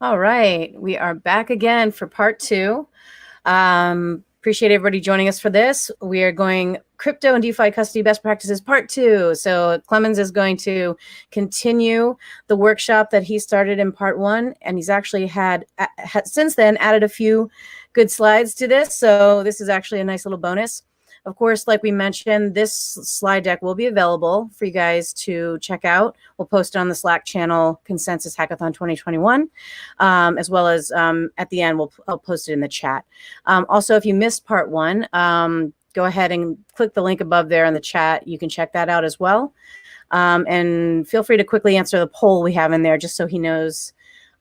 All right, we are back again for part two. Appreciate everybody joining us for this. We are going crypto and DeFi custody best practices part two. So Clemens is going to continue the workshop that he started in part one, and he's actually had since then added a few good slides to this. So this is actually a nice little bonus. Of course, like we mentioned, this slide deck will be available for you guys to check out. We'll post it on the Slack channel, ConsenSys Hackathon 2021, as well as at the end, I'll post it in the chat. Also, if you missed part one, go ahead and click the link above there in the chat. You can check that out as well. And feel free to quickly answer the poll we have in there, just so he knows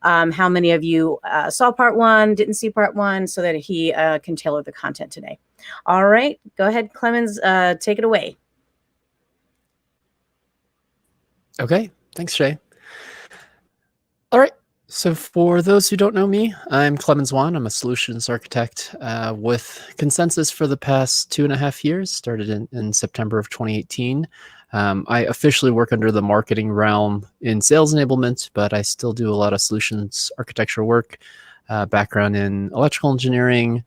how many of you saw part one, didn't see part one, so that he can tailor the content today. All right, go ahead, Clemens, take it away. Okay, thanks, Shay. All right, so for those who don't know me, I'm Clemens Wan. I'm a solutions architect with ConsenSys for the past 2.5 years, started in September of 2018. I officially work under the marketing realm in sales enablement, but I still do a lot of solutions architecture work, background in electrical engineering.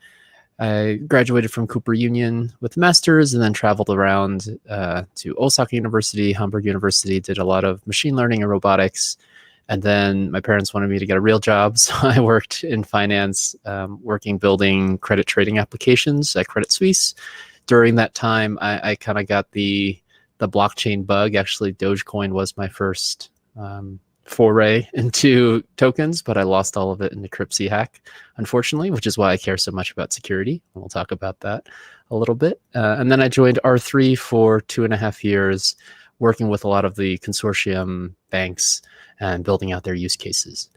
I graduated from Cooper Union with a master's and then traveled around to Osaka University, Hamburg University, did a lot of machine learning and robotics. And then my parents wanted me to get a real job, so I worked in finance, building credit trading applications at Credit Suisse. During that time, I kind of got the blockchain bug. Actually, Dogecoin was my first foray into tokens, but I lost all of it in the Cryptsy hack, unfortunately, which is why I care so much about security. We'll talk about that a little bit. And then I joined R3 for 2.5 years, working with a lot of the consortium banks and building out their use cases.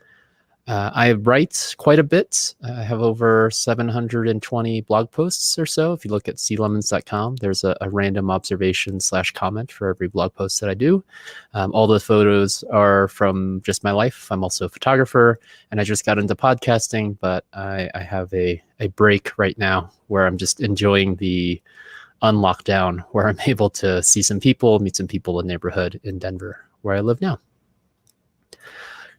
I write quite a bit. I have over 720 blog posts or so. If you look at clemens.com, there's a random observation / comment for every blog post that I do. All the photos are from just my life. I'm also a photographer, and I just got into podcasting, but I have a break right now where I'm just enjoying the unlockdown, where I'm able to see some people, meet some people in the neighborhood in Denver, where I live now.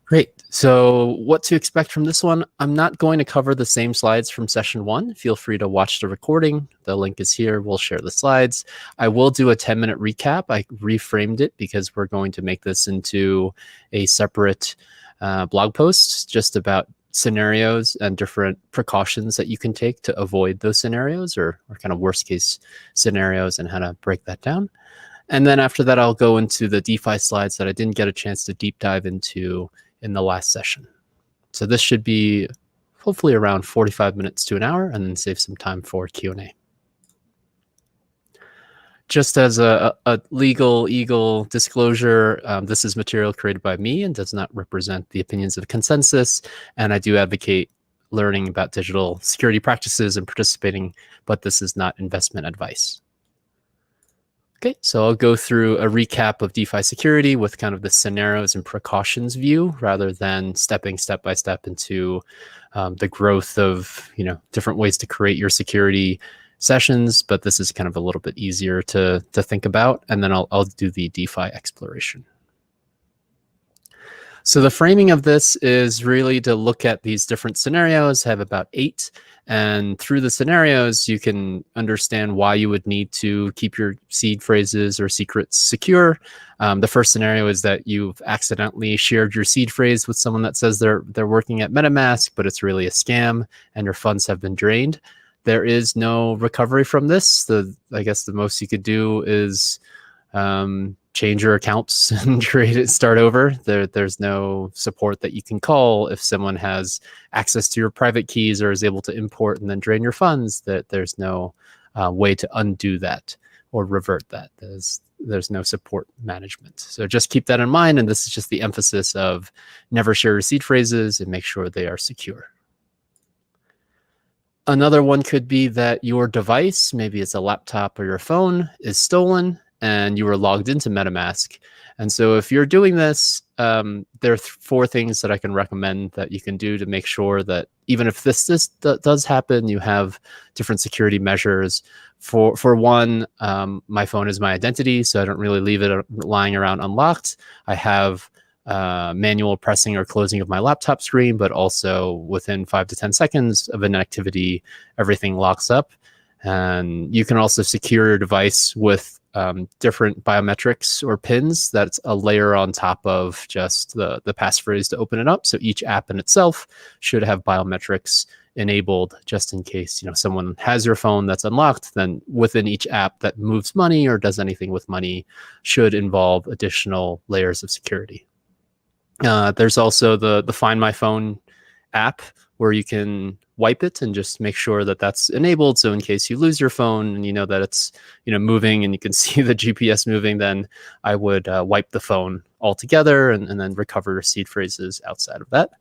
Great. So what to expect from this one? I'm not going to cover the same slides from session one. Feel free to watch the recording. The link is here. We'll share the slides. I will do a 10-minute recap. I reframed it because we're going to make this into a separate blog post just about scenarios and different precautions that you can take to avoid those scenarios or kind of worst case scenarios and how to break that down. And then after that, I'll go into the DeFi slides that I didn't get a chance to deep dive into in the last session. So this should be hopefully around 45 minutes to an hour, and then save some time for Q&A. Just as a legal disclosure, this is material created by me and does not represent the opinions of ConsenSys, and I do advocate learning about digital security practices and participating, but this is not investment advice. Okay, so I'll go through a recap of DeFi security with kind of the scenarios and precautions view rather than stepping step by step into the growth of different ways to create your security sessions. But this is kind of a little bit easier to think about, and then I'll do the DeFi exploration. So the framing of this is really to look at these different scenarios, have about 8, and through the scenarios, you can understand why you would need to keep your seed phrases or secrets secure. The first scenario is that you've accidentally shared your seed phrase with someone that says they're working at MetaMask, but it's really a scam and your funds have been drained. There is no recovery from this. I guess the most you could do is change your accounts and start over. There's no support that you can call if someone has access to your private keys or is able to import and then drain your funds. There's no way to undo that or revert that. There's no support management. So just keep that in mind. And this is just the emphasis of never share your seed phrases and make sure they are secure. Another one could be that your device, maybe it's a laptop or your phone, is stolen and you were logged into MetaMask. And so if you're doing this, there are 4 things that I can recommend that you can do to make sure that even if this does happen, you have different security measures. For one, my phone is my identity, so I don't really leave it lying around unlocked. I have manual pressing or closing of my laptop screen, but also within 5 to 10 seconds of an activity, everything locks up. And you can also secure your device with different biometrics or pins. That's a layer on top of just the passphrase to open it up. So each app in itself should have biometrics enabled, just in case someone has your phone that's unlocked. Then within each app that moves money or does anything with money should involve additional layers of security. There's also the Find My Phone app, where you can wipe it and just make sure that that's enabled. So in case you lose your phone and you know that it's moving and you can see the GPS moving, then I would wipe the phone altogether and then recover seed phrases outside of that.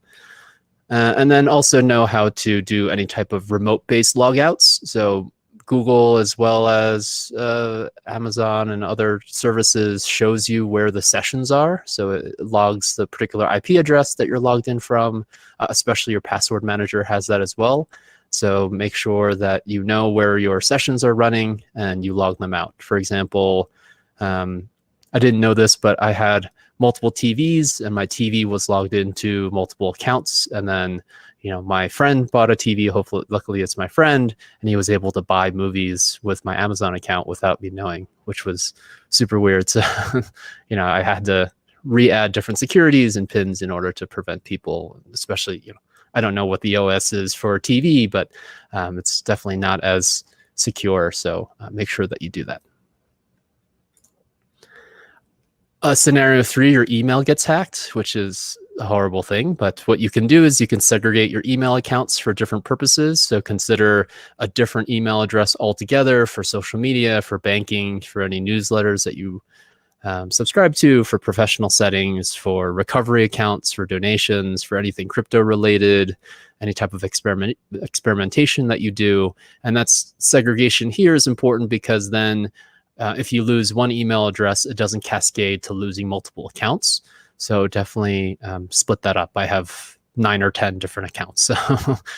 And then also know how to do any type of remote-based logouts. So Google, as well as Amazon and other services, shows you where the sessions are. So it logs the particular IP address that you're logged in from, especially your password manager has that as well. So make sure that you know where your sessions are running and you log them out. For example, I didn't know this, but I had multiple TVs and my TV was logged into multiple accounts. And then my friend bought a TV. Luckily it's my friend, and he was able to buy movies with my Amazon account without me knowing, which was super weird. So, I had to re-add different securities and pins in order to prevent people, especially, I don't know what the OS is for TV, but it's definitely not as secure. So make sure that you do that. Scenario 3, your email gets hacked, which is a horrible thing. But what you can do is you can segregate your email accounts for different purposes. So consider a different email address altogether for social media, for banking, for any newsletters that you subscribe to, for professional settings, for recovery accounts, for donations, for anything crypto related, any type of experimentation that you do. And that's segregation here is important because then if you lose one email address, it doesn't cascade to losing multiple accounts. So definitely split that up. I have 9 or 10 different accounts. So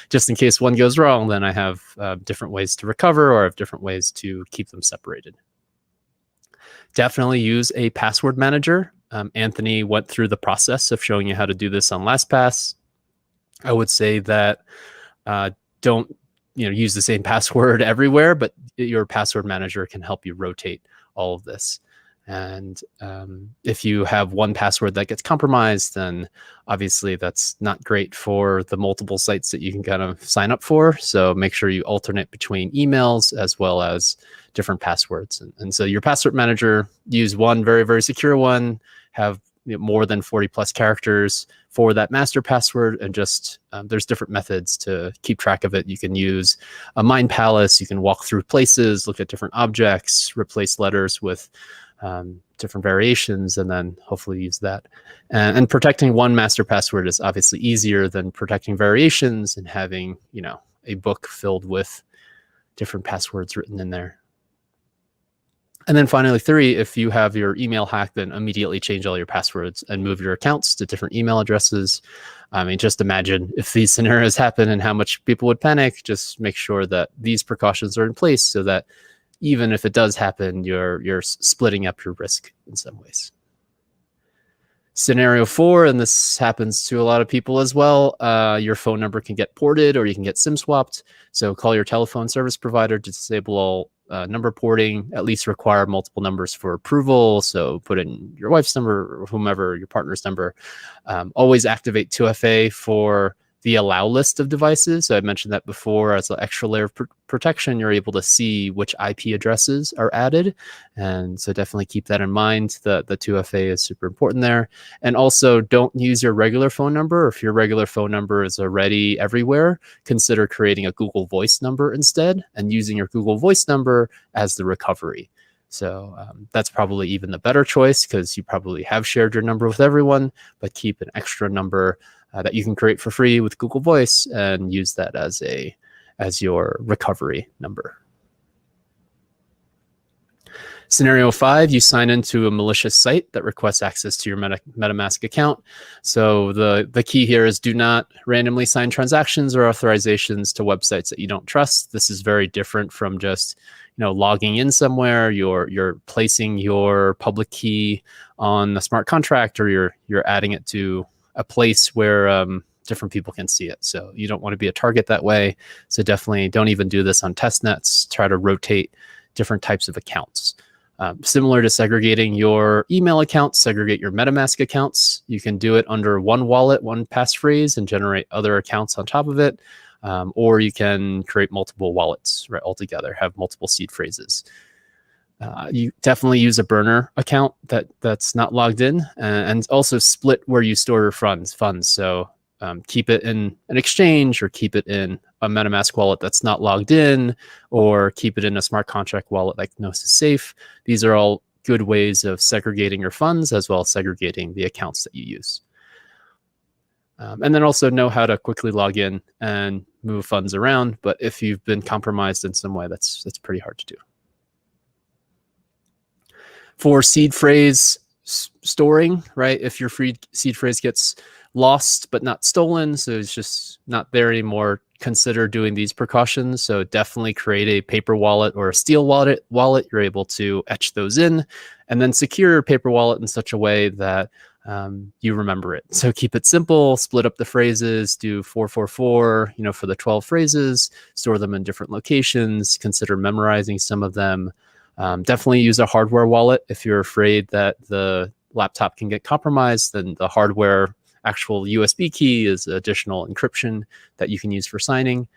just in case one goes wrong, then I have different ways to recover, or I have different ways to keep them separated. Definitely use a password manager. Anthony went through the process of showing you how to do this on LastPass. I would say that don't use the same password everywhere, but your password manager can help you rotate all of this. And if you have one password that gets compromised, then obviously that's not great for the multiple sites that you can kind of sign up for. So make sure you alternate between emails as well as different passwords. And so your password manager, use one very, very secure one, have more than 40 plus characters for that master password, and just there's different methods to keep track of it. You can use a mind palace. You can walk through places, look at different objects, replace letters with different variations, and then hopefully use that. And protecting one master password is obviously easier than protecting variations and having a book filled with different passwords written in there. And then finally, 3, if you have your email hacked, then immediately change all your passwords and move your accounts to different email addresses. I mean, just imagine if these scenarios happen and how much people would panic. Just make sure that these precautions are in place so that even if it does happen, you're splitting up your risk in some ways. Scenario 4, and this happens to a lot of people as well, your phone number can get ported or you can get SIM swapped. So call your telephone service provider to disable all number porting, at least require multiple numbers for approval. So put in your wife's number or whomever, your partner's number. Always activate 2FA for the allow list of devices. So I mentioned that before. As an extra layer of protection, you're able to see which IP addresses are added. And so definitely keep that in mind. The 2FA is super important there. And also don't use your regular phone number. If your regular phone number is already everywhere, consider creating a Google Voice number instead and using your Google Voice number as the recovery. So that's probably even the better choice because you probably have shared your number with everyone, but keep an extra number that you can create for free with Google Voice and use that as your recovery number. Scenario 5, you sign into a malicious site that requests access to your MetaMask account. So the key here is do not randomly sign transactions or authorizations to websites that you don't trust. This is very different from just logging in somewhere. You're placing your public key on a smart contract, or you're adding it to a place where different people can see it. So you don't want to be a target that way. So definitely don't even do this on test nets. Try to rotate different types of accounts. Similar to segregating your email accounts, segregate your MetaMask accounts. You can do it under one wallet, one passphrase, and generate other accounts on top of it. Or you can create multiple wallets altogether, have multiple seed phrases. You definitely use a burner account that's not logged in, and also split where you store your funds. So keep it in an exchange, or keep it in a MetaMask wallet that's not logged in, or keep it in a smart contract wallet like Gnosis Safe. These are all good ways of segregating your funds, as well as segregating the accounts that you use. And then also know how to quickly log in and move funds around. But if you've been compromised in some way, that's pretty hard to do. For seed phrase storing, right? If your seed phrase gets lost but not stolen, so it's just not there anymore, consider doing these precautions. So definitely create a paper wallet or a steel wallet. You're able to etch those in, and then secure your paper wallet in such a way that you remember it. So keep it simple, split up the phrases, do 444, for the 12 phrases, store them in different locations, consider memorizing some of them. Definitely use a hardware wallet. If you're afraid that the laptop can get compromised, then the hardware actual USB key is additional encryption that you can use for signing.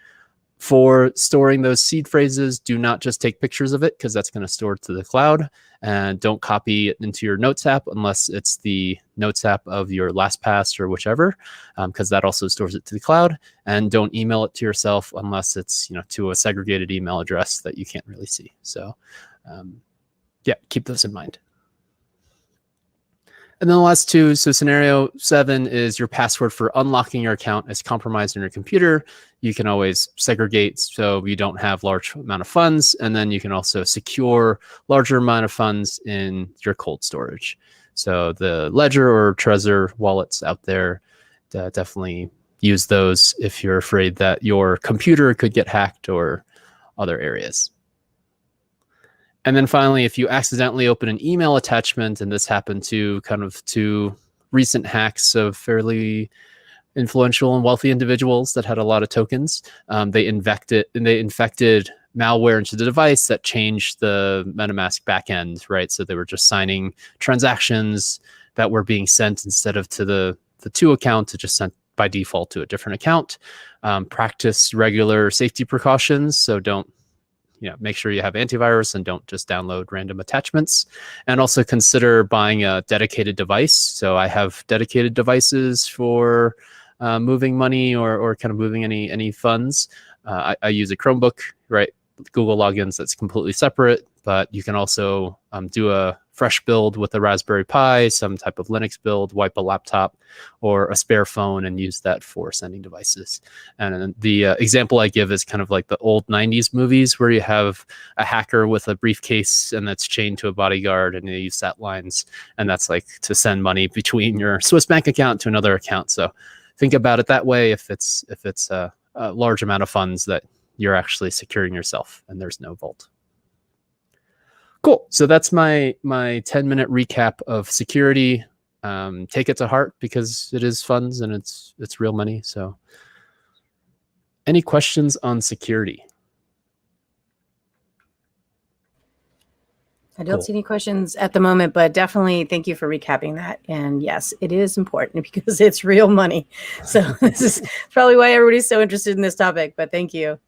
For storing those seed phrases, do not just take pictures of it, because that's going to store it to the cloud. And don't copy it into your Notes app unless it's the Notes app of your LastPass or whichever, because that also stores it to the cloud. And don't email it to yourself unless it's to a segregated email address that you can't really see. So yeah, keep those in mind. And then the last two, so scenario 7 is your password for unlocking your account is compromised on your computer. You can always segregate so you don't have large amount of funds, and then you can also secure larger amount of funds in your cold storage. So the Ledger or Trezor wallets out there, definitely use those if you're afraid that your computer could get hacked or other areas. And then finally, if you accidentally open an email attachment, and this happened to kind of two recent hacks of fairly influential and wealthy individuals that had a lot of tokens, they infected malware into the device that changed the MetaMask backend, right? So they were just signing transactions that were being sent instead of to the to account, to just sent by default to a different account. Practice regular safety precautions, so don't make sure you have antivirus and don't just download random attachments. And also consider buying a dedicated device. So I have dedicated devices for moving money or kind of moving any funds. I use a Chromebook, right? Google logins, that's completely separate, but you can also do a fresh build with a Raspberry Pi, some type of Linux build, wipe a laptop or a spare phone and use that for sending devices. And the example I give is kind of like the old 90s movies where you have a hacker with a briefcase and that's chained to a bodyguard, and they use sat lines, and that's like to send money between your Swiss bank account to another account. So think about it that way if it's a large amount of funds that you're actually securing yourself and there's no vault. Cool. So that's my 10-minute recap of security. Take it to heart because it is funds and it's real money. So any questions on security? I don't see any questions at the moment, but definitely thank you for recapping that. And yes, it is important because it's real money. So this is probably why everybody's so interested in this topic, but thank you.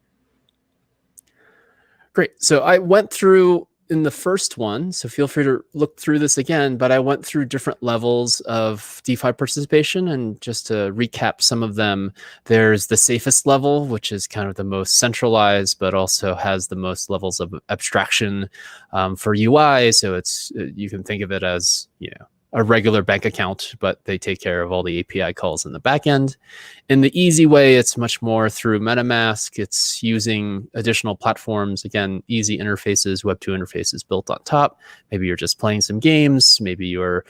Great. So I went through in the first one, so feel free to look through this again, but I went through different levels of DeFi participation, and just to recap some of them, there's the safest level, which is kind of the most centralized, but also has the most levels of abstraction for UI. So you can think of it as, a regular bank account, but they take care of all the API calls in the back end. In the easy way, it's much more through MetaMask. It's using additional platforms, again, easy interfaces, Web2 interfaces built on top. Maybe you're just playing some games. Maybe you're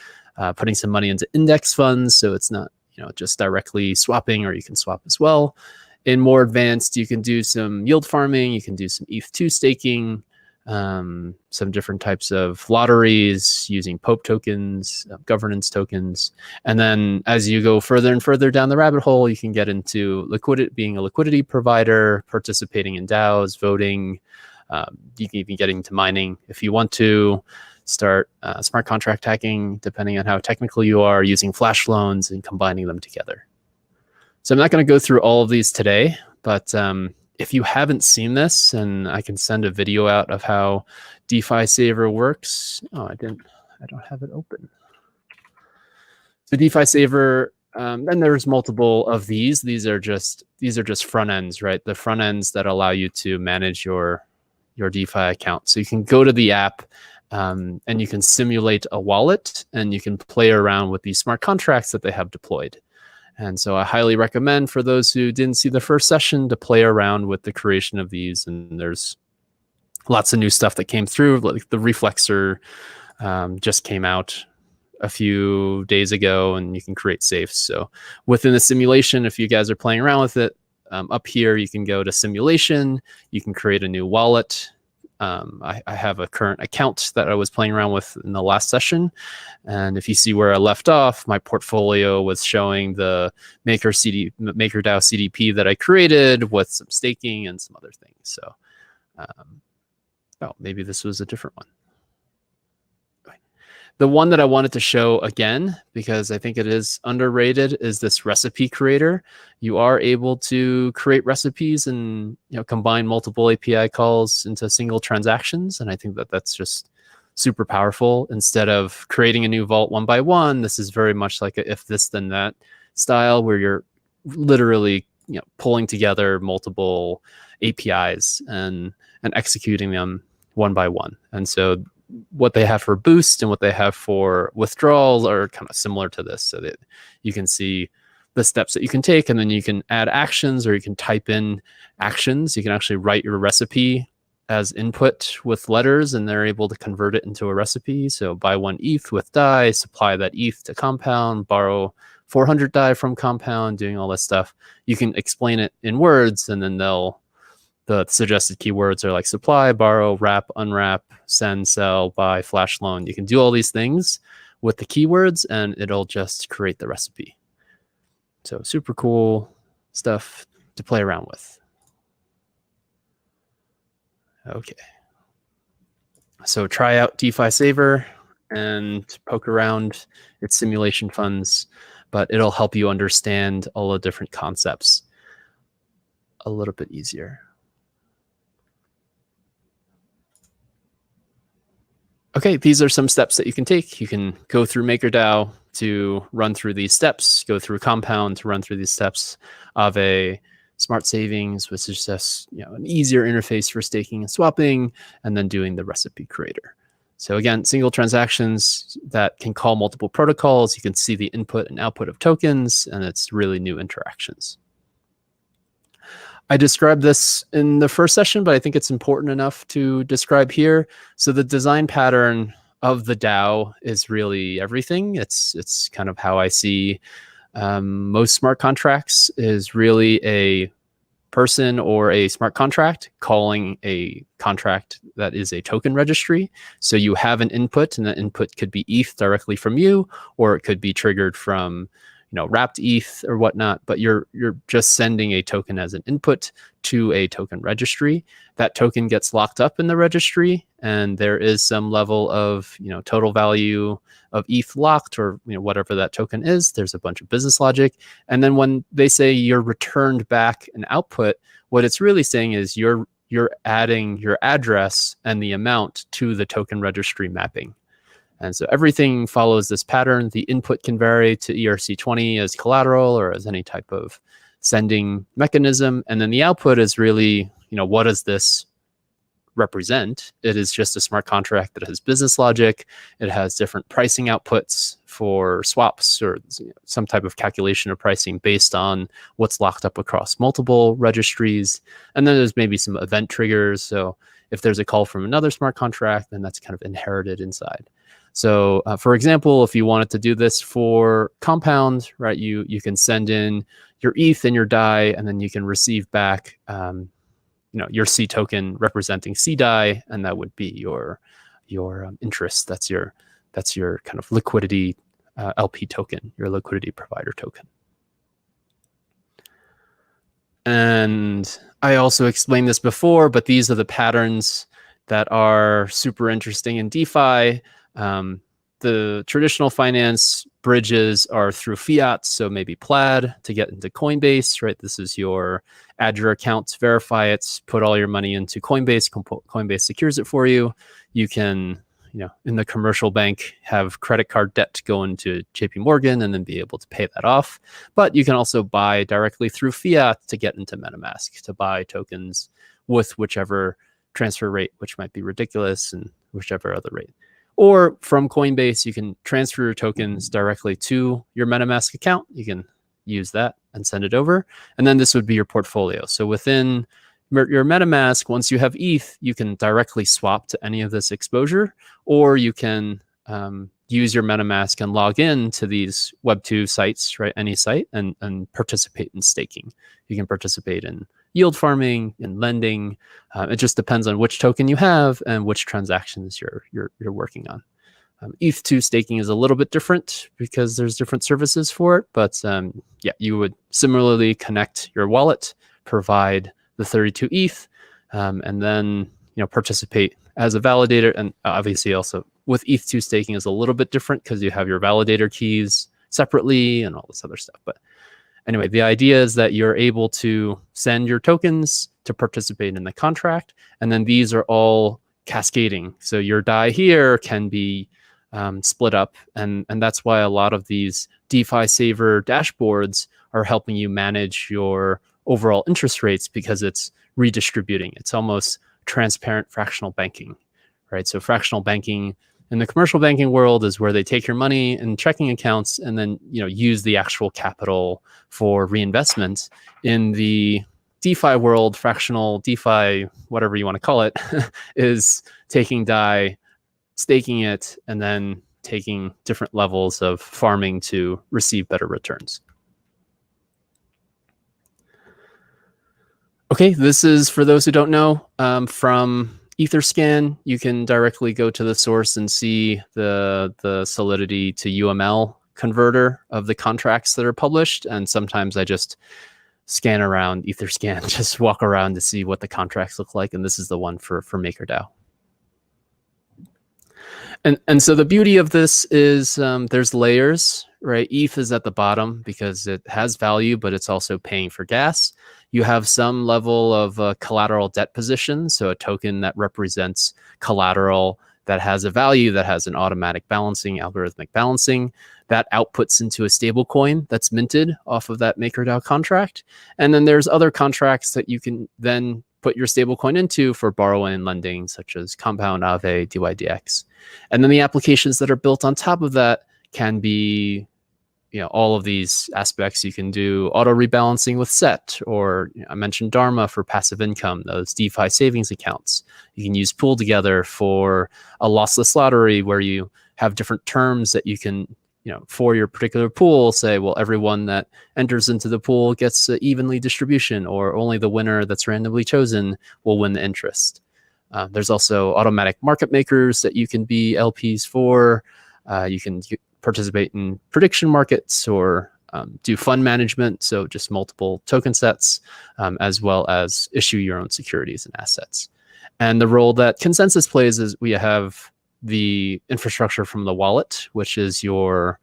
putting some money into index funds, so it's not just directly swapping, or you can swap as well. In more advanced, you can do some yield farming. You can do some ETH2 staking. Some different types of lotteries using Pope tokens, governance tokens. And then as you go further and further down the rabbit hole, you can get into being a liquidity provider, participating in DAOs, voting. You can even get into mining if you want to. Start smart contract hacking, depending on how technical you are, using flash loans and combining them together. So I'm not going to go through all of these today, but if you haven't seen this, and I can send a video out of how DeFi Saver works. Oh, I don't have it open. So DeFi Saver, and there's multiple of these. These are just front ends, right? The front ends that allow you to manage your DeFi account. So you can go to the app, and you can simulate a wallet, and you can play around with these smart contracts that they have deployed. And so I highly recommend for those who didn't see the first session to play around with the creation of these. And there's lots of new stuff that came through. Like the Reflexor just came out a few days ago, and you can create safes. So within the simulation, if you guys are playing around with it, up here, you can go to simulation. You can create a new wallet. I have a current account that I was playing around with in the last session. And if you see where I left off, my portfolio was showing the MakerDAO CDP that I created with some staking and some other things. So, maybe this was a different one. The one that I wanted to show again, because I think it is underrated, is this recipe creator. You are able to create recipes and combine multiple API calls into single transactions. And I think that that's just super powerful. Instead of creating a new vault one by one, this is very much like a if this then that style, where you're literally pulling together multiple APIs and executing them one by one. And so what they have for boost and what they have for withdrawals are kind of similar to this, so that you can see the steps that you can take, and then you can add actions, or you can type in actions. You can actually write your recipe as input with letters, and they're able to convert it into a recipe. So buy 1 ETH with DAI, supply that ETH to Compound, borrow 400 DAI from Compound, doing all this stuff. You can explain it in words, and then the suggested keywords are like supply, borrow, wrap, unwrap, send, sell, buy, flash loan. You can do all these things with the keywords, and it'll just create the recipe. So super cool stuff to play around with. Okay. So try out DeFi Saver and poke around its simulation funds, but it'll help you understand all the different concepts a little bit easier. Okay, these are some steps that you can take. You can go through MakerDAO to run through these steps, go through Compound to run through these steps of a smart savings, which is just an easier interface for staking and swapping, and then doing the recipe creator. So again, single transactions that can call multiple protocols. You can see the input and output of tokens, and it's really new interactions. I described this in the first session, but I think it's important enough to describe here. So the design pattern of the DAO is really everything. It's kind of how I see most smart contracts, is really a person or a smart contract calling a contract that is a token registry. So you have an input, and that input could be ETH directly from you, or it could be triggered from wrapped ETH or whatnot, but you're just sending a token as an input to a token registry. That token gets locked up in the registry, and there is some level of total value of ETH locked, or whatever that token is. There's a bunch of business logic, and then when they say you're returned back an output, what it's really saying is you're adding your address and the amount to the token registry mapping. And so everything follows this pattern. The input can vary to ERC20 as collateral or as any type of sending mechanism. And then the output is really, what does this represent. It is just a smart contract that has business logic. It has different pricing outputs for swaps or some type of calculation of pricing based on what's locked up across multiple registries. And then there's maybe some event triggers. So if there's a call from another smart contract, then that's kind of inherited inside. So for example, if you wanted to do this for Compound, right, you can send in your ETH and your DAI, and then you can receive back your C token representing C DAI, and that would be your interest. That's your kind of liquidity LP token, your liquidity provider token. And I also explained this before, but these are the patterns that are super interesting in DeFi. The traditional finance bridges are through fiat, so maybe Plaid to get into Coinbase, right? This is your add your account, verify it, put all your money into Coinbase. Coinbase secures it for you. You can, in the commercial bank, have credit card debt go into JP Morgan and then be able to pay that off. But you can also buy directly through fiat to get into MetaMask, to buy tokens with whichever transfer rate, which might be ridiculous, and whichever other rate. Or from Coinbase, you can transfer your tokens directly to your MetaMask account. You can use that and send it over. And then this would be your portfolio. So within your MetaMask, once you have ETH, you can directly swap to any of this exposure, or you can use your MetaMask and log in to these Web2 sites, right? Any site, and participate in staking. You can participate in yield farming, in lending. It just depends on which token you have and which transactions you're working on. ETH2 staking is a little bit different because there's different services for it, but yeah, you would similarly connect your wallet, provide the 32 ETH, and then participate as a validator. And obviously also with ETH2 staking is a little bit different because you have your validator keys separately and all this other stuff. But anyway, the idea is that you're able to send your tokens to participate in the contract, and then these are all cascading. So your DAI here can be split up, and that's why a lot of these DeFi saver dashboards are helping you manage your overall interest rates because it's redistributing. It's almost transparent fractional banking, right? So fractional banking in the commercial banking world is where they take your money in checking accounts and then use the actual capital for reinvestment. In the DeFi world, fractional DeFi, whatever you want to call it, is taking DAI, staking it, and then taking different levels of farming to receive better returns. Okay, this is for those who don't know, from Etherscan, you can directly go to the source and see the Solidity to UML converter of the contracts that are published. And sometimes I just scan around Etherscan, just walk around to see what the contracts look like. And this is the one for MakerDAO. And so the beauty of this is there's layers, right? ETH is at the bottom because it has value, but it's also paying for gas. You have some level of collateral debt position, so a token that represents collateral that has a value that has an automatic balancing, algorithmic balancing, that outputs into a stable coin that's minted off of that MakerDAO contract. And then there's other contracts that you can then put your stablecoin into for borrowing and lending, such as Compound, Aave, DYDX. And then the applications that are built on top of that can be all of these aspects. You can do auto rebalancing with SET, or I mentioned Dharma for passive income, those DeFi savings accounts. You can use Pool Together for a lossless lottery where you have different terms that you can, for your particular pool, say, well, everyone that enters into the pool gets evenly distribution, or only the winner that's randomly chosen will win the interest. There's also automatic market makers that you can be LPs for. You can participate in prediction markets or do fund management, so just multiple token sets, as well as issue your own securities and assets. And the role that ConsenSys plays is we have the infrastructure from the wallet, which is your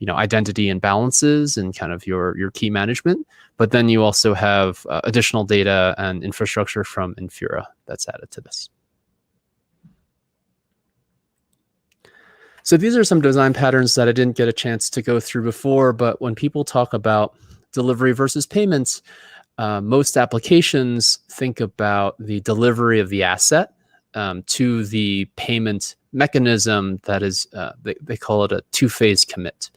identity and balances and kind of your key management. But then you also have additional data and infrastructure from Infura that's added to this. So these are some design patterns that I didn't get a chance to go through before, but when people talk about delivery versus payments, most applications think about the delivery of the asset to the payment mechanism that is, they call it a two-phase commit.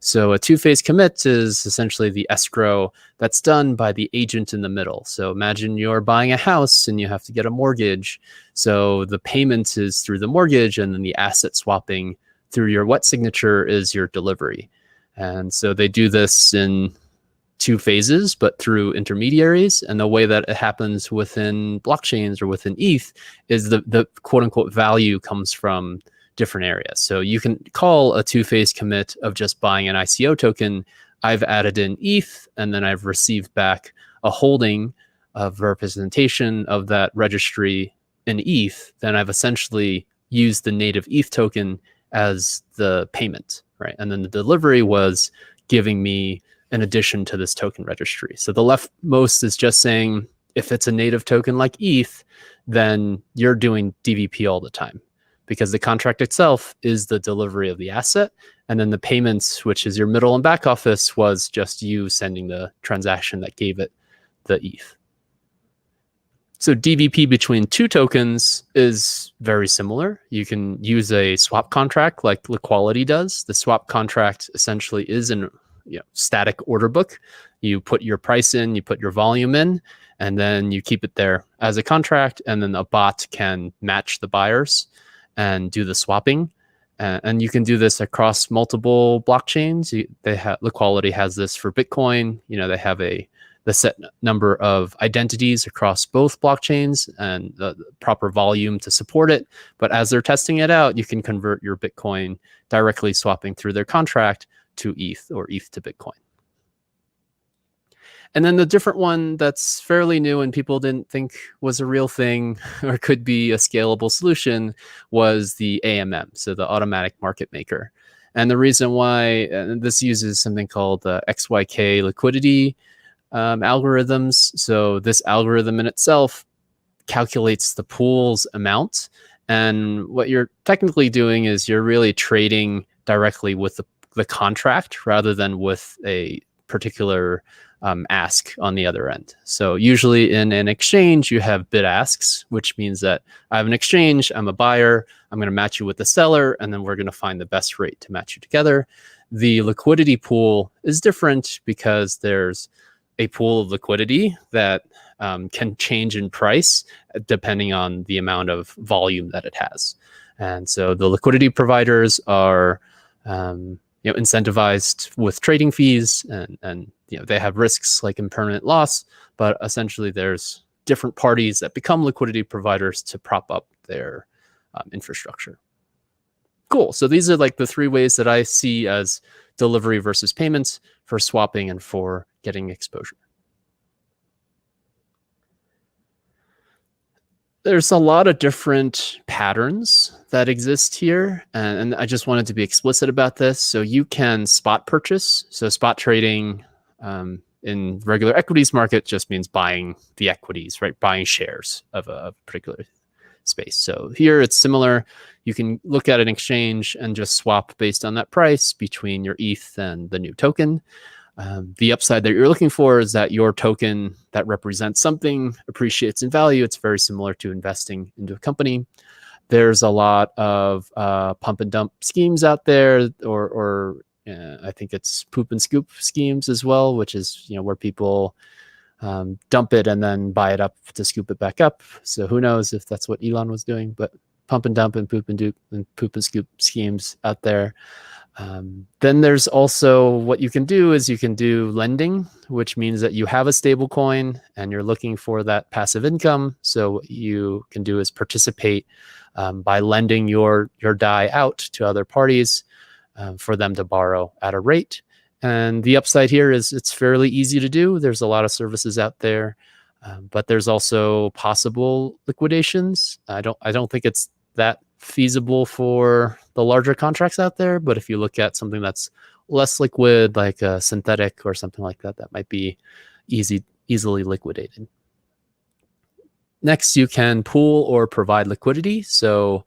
So a two-phase commit is essentially the escrow that's done by the agent in the middle. So imagine you're buying a house and you have to get a mortgage. So the payment is through the mortgage, and then the asset swapping through your wet signature is your delivery. And so they do this in two phases, but through intermediaries. And the way that it happens within blockchains or within ETH is the quote unquote value comes from different areas. So you can call a two-phase commit of just buying an ICO token. I've added in ETH, and then I've received back a holding of representation of that registry in ETH. Then I've essentially used the native ETH token as the payment, right? And then the delivery was giving me an addition to this token registry. So the leftmost is just saying, if it's a native token like ETH, then you're doing DVP all the time, because the contract itself is the delivery of the asset. And then the payments, which is your middle and back office, was just you sending the transaction that gave it the ETH. So DVP between two tokens is very similar. You can use a swap contract like Liquidity does. The swap contract essentially is an static order book. You put your price in, you put your volume in, and then you keep it there as a contract. And then a bot can match the buyers and do the swapping. And you can do this across multiple blockchains. Liquidity has this for Bitcoin. They have the set number of identities across both blockchains and the proper volume to support it. But as they're testing it out, you can convert your Bitcoin directly swapping through their contract to ETH or ETH to Bitcoin. And then the different one that's fairly new and people didn't think was a real thing or could be a scalable solution was the AMM, so the automatic market maker. And the reason why this uses something called XYK liquidity algorithms. So this algorithm in itself calculates the pool's amount. And what you're technically doing is you're really trading directly with the contract rather than with a particular ask on the other end. So usually in an exchange, you have bid asks, which means that I have an exchange, I'm a buyer, I'm going to match you with the seller, and then we're going to find the best rate to match you together. The liquidity pool is different because there's a pool of liquidity that can change in price depending on the amount of volume that it has. And so the liquidity providers are incentivized with trading fees, and they have risks like impermanent loss, but essentially there's different parties that become liquidity providers to prop up their infrastructure. Cool. So these are like the three ways that I see as delivery versus payments for swapping and for getting exposure. There's a lot of different patterns that exist here, and I just wanted to be explicit about this. So you can spot purchase. So spot trading in regular equities market just means buying the equities, right? Buying shares of a particular space. So here it's similar. You can look at an exchange and just swap based on that price between your ETH and the new token. The upside that you're looking for is that your token that represents something appreciates in value. It's very similar to investing into a company. There's a lot of pump and dump schemes out there, or I think it's poop and scoop schemes as well, which is where people dump it and then buy it up to scoop it back up. So who knows if that's what Elon was doing, but pump and dump and poop and scoop schemes out there. Then there's also what you can do is you can do lending, which means that you have a stable coin and you're looking for that passive income. So what you can do is participate by lending your DAI out to other parties for them to borrow at a rate. And the upside here is it's fairly easy to do. There's a lot of services out there, but there's also possible liquidations. I don't think it's that feasible for the larger contracts out there, but if you look at something that's less liquid, like a Synthetix or something like that, that might be easily liquidated. Next, you can pool or provide liquidity. So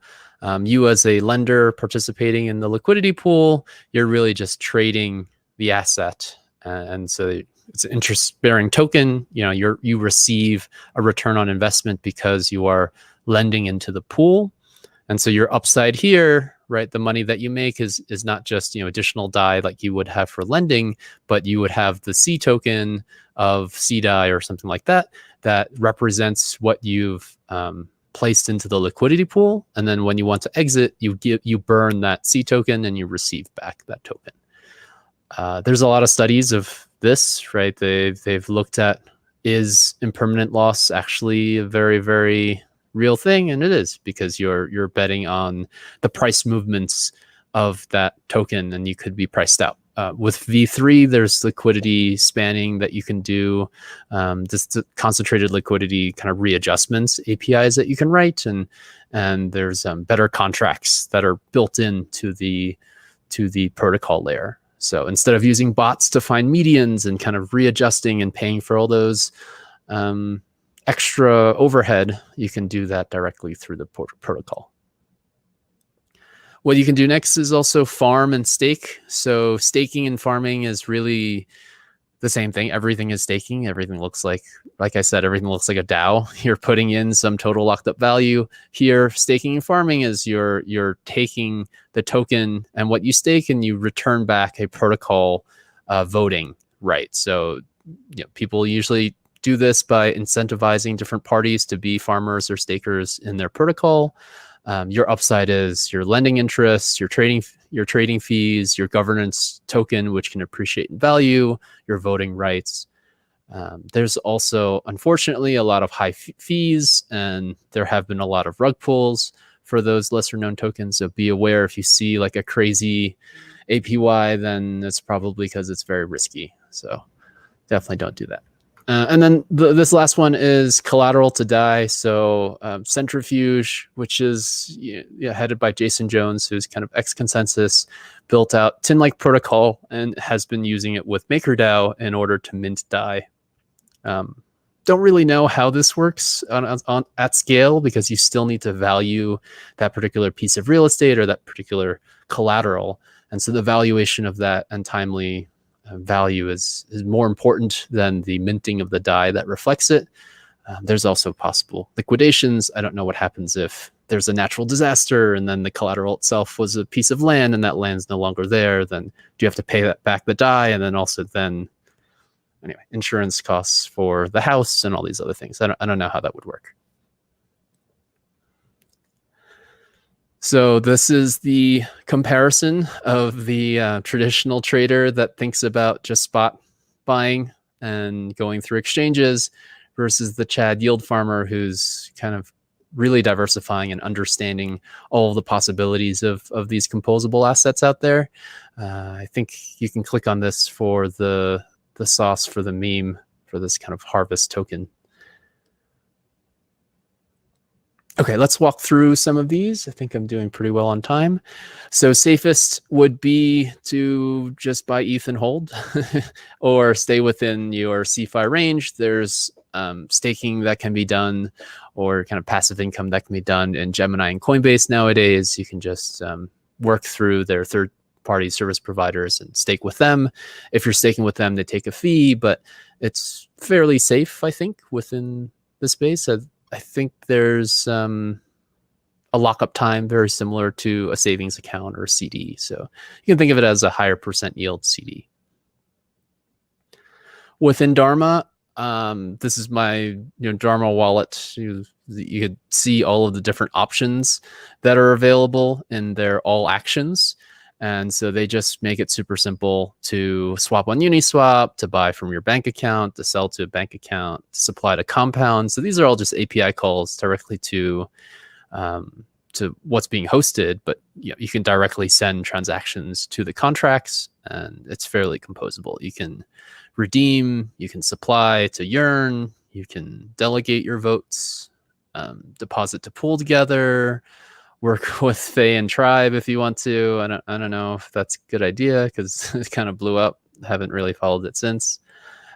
you as a lender participating in the liquidity pool, you're really just trading the asset. And so it's an interest-bearing token. You receive a return on investment because you are lending into the pool. And so your upside here, right, the money that you make is not just, additional DAI like you would have for lending, but you would have the C token of C DAI or something like that represents what you've placed into the liquidity pool. And then when you want to exit, you burn that C token and you receive back that token. There's a lot of studies of this, right? They've looked at, is impermanent loss actually a very, very real thing? And it is, because you're betting on the price movements of that token, and you could be priced out. With V3, there's liquidity spanning that you can do, just concentrated liquidity kind of readjustments, APIs that you can write, and there's better contracts that are built into the protocol layer. So instead of using bots to find medians and kind of readjusting and paying for all those extra overhead, you can do that directly through the protocol. What you can do next is also farm and stake. So staking and farming is really the same thing. Everything is staking. Everything looks like I said, everything looks like a DAO. You're putting in some total locked up value. Here, staking and farming is you're taking the token and what you stake, and you return back a protocol voting right. So people usually do this by incentivizing different parties to be farmers or stakers in their protocol. Your upside is your lending interests, your trading fees, your governance token, which can appreciate in value, your voting rights. There's also, unfortunately, a lot of high fees, and there have been a lot of rug pulls for those lesser known tokens. So be aware, if you see like a crazy APY, then it's probably because it's very risky. So definitely don't do that. And then this last one is collateral to DAI. So Centrifuge, which is headed by Jason Jones, who's kind of ex-ConsenSys, built out tin-like protocol and has been using it with MakerDAO in order to mint DAI. Don't really know how this works at scale, because you still need to value that particular piece of real estate or that particular collateral. And so the valuation of that and timely value is more important than the minting of the DAI that reflects it. There's also possible liquidations. I don't know what happens if there's a natural disaster and then the collateral itself was a piece of land and that land's no longer there. Then do you have to pay that back the DAI? And then also anyway, insurance costs for the house and all these other things. I don't know how that would work. So this is the comparison of the traditional trader that thinks about just spot buying and going through exchanges versus the Chad yield farmer who's kind of really diversifying and understanding all of the possibilities of these composable assets out there. I think you can click on this for the sauce for the meme for this kind of harvest token. Okay, let's walk through some of these. I think I'm doing pretty well on time. So safest would be to just buy ETH and hold or stay within your CFI range. There's staking that can be done, or kind of passive income that can be done in Gemini and Coinbase nowadays. You can just work through their third-party service providers and stake with them. If you're staking with them, they take a fee, but it's fairly safe, I think, within the space. I think there's a lockup time very similar to a savings account or a CD. So you can think of it as a higher percent yield CD. Within Dharma, this is my Dharma wallet. You could see all of the different options that are available in their all actions. And so they just make it super simple to swap on Uniswap, to buy from your bank account, to sell to a bank account, to supply to Compound. So these are all just API calls directly to what's being hosted, but you can directly send transactions to the contracts, and it's fairly composable. You can redeem, you can supply to Yearn, you can delegate your votes, deposit to pool together, work with Faye and Tribe if you want to. I don't know if that's a good idea because it kind of blew up. Haven't really followed it since.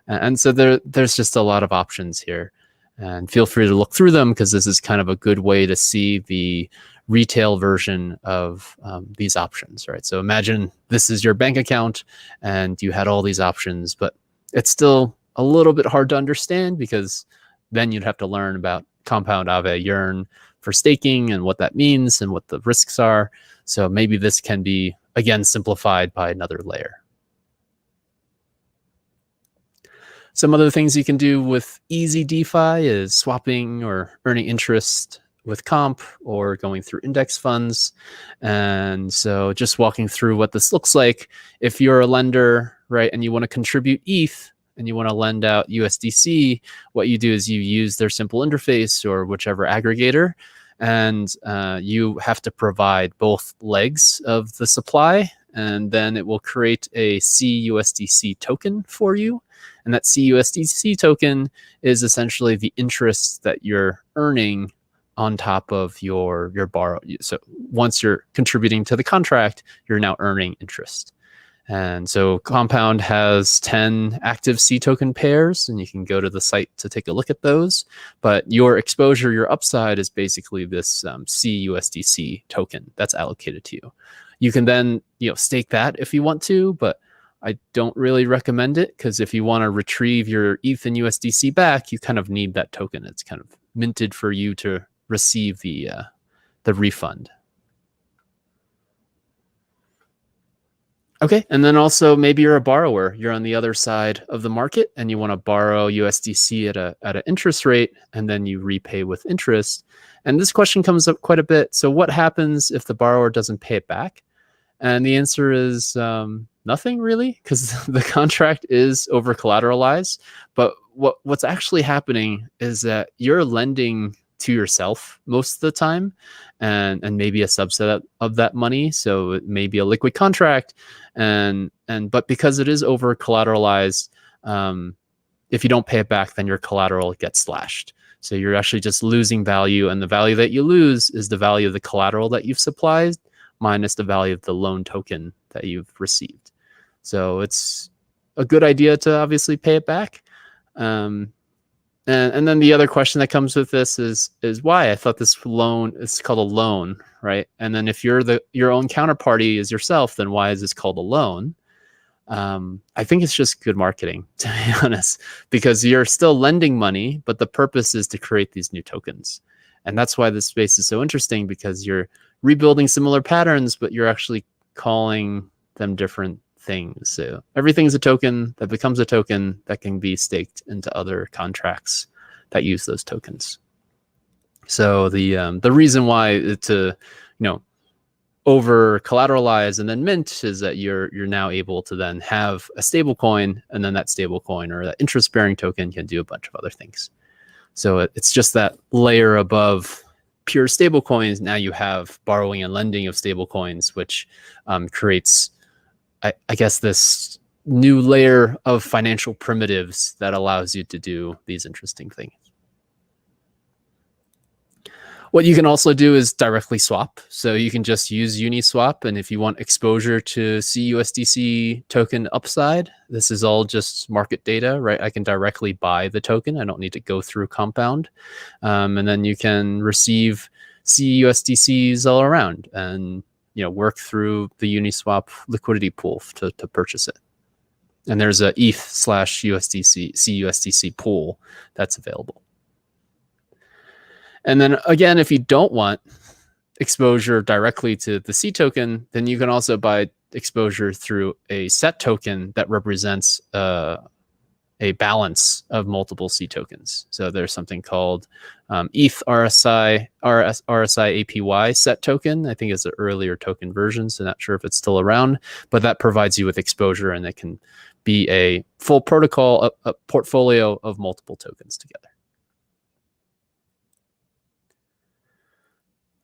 And so there's just a lot of options here. And feel free to look through them, because this is kind of a good way to see the retail version of these options, right? So imagine this is your bank account and you had all these options, but it's still a little bit hard to understand, because then you'd have to learn about Compound, Aave, Yearn, for staking and what that means and what the risks are. So maybe this can be, again, simplified by another layer. Some other things you can do with easy DeFi is swapping or earning interest with comp or going through index funds. And so just walking through what this looks like, if you're a lender, right, and you want to contribute ETH and you want to lend out USDC, what you do is you use their simple interface or whichever aggregator, and you have to provide both legs of the supply, and then it will create a CUSDC token for you. And that CUSDC token is essentially the interest that you're earning on top of your borrow. So once you're contributing to the contract, you're now earning interest. And so Compound has 10 active C token pairs, and you can go to the site to take a look at those. But your exposure, your upside is basically this CUSDC token that's allocated to you. You can then stake that if you want to, but I don't really recommend it, because if you want to retrieve your ETH and USDC back, you kind of need that token. It's kind of minted for you to receive the refund. Okay, and then also maybe you're a borrower. You're on the other side of the market and you want to borrow USDC at an interest rate, and then you repay with interest. And this question comes up quite a bit. So what happens if the borrower doesn't pay it back? And the answer is nothing really, because the contract is over collateralized. But what's actually happening is that you're lending to yourself most of the time, and maybe a subset of that money. So it may be a liquid contract, but because it is over collateralized, if you don't pay it back, then your collateral gets slashed. So you're actually just losing value, and the value that you lose is the value of the collateral that you've supplied minus the value of the loan token that you've received. So it's a good idea to obviously pay it back. And then the other question that comes with this is why? I thought this loan is called a loan, right? And then if you're your own counterparty is yourself, then why is this called a loan? I think it's just good marketing, to be honest, because you're still lending money, but the purpose is to create these new tokens. And that's why this space is so interesting, because you're rebuilding similar patterns, but you're actually calling them different things. So everything's a token that becomes a token that can be staked into other contracts that use those tokens. So the reason why it's over collateralize and then mint is that you're now able to then have a stable coin, and then that stable coin or that interest bearing token can do a bunch of other things. So it's just that layer above pure stable coins. Now you have borrowing and lending of stable coins, which creates, I guess, this new layer of financial primitives that allows you to do these interesting things. What you can also do is directly swap. So you can just use Uniswap, and if you want exposure to CUSDC token upside, this is all just market data, right? I can directly buy the token. I don't need to go through Compound. And then you can receive CUSDCs all around and work through the Uniswap liquidity pool to purchase it. And there's a ETH/USDC CUSDC pool that's available. And then again, if you don't want exposure directly to the C token, then you can also buy exposure through a SET token that represents a balance of multiple C tokens. So there's something called ETH RSI APY SET token. I think it's an earlier token version, so not sure if it's still around, but that provides you with exposure, and it can be a full protocol, a portfolio of multiple tokens together.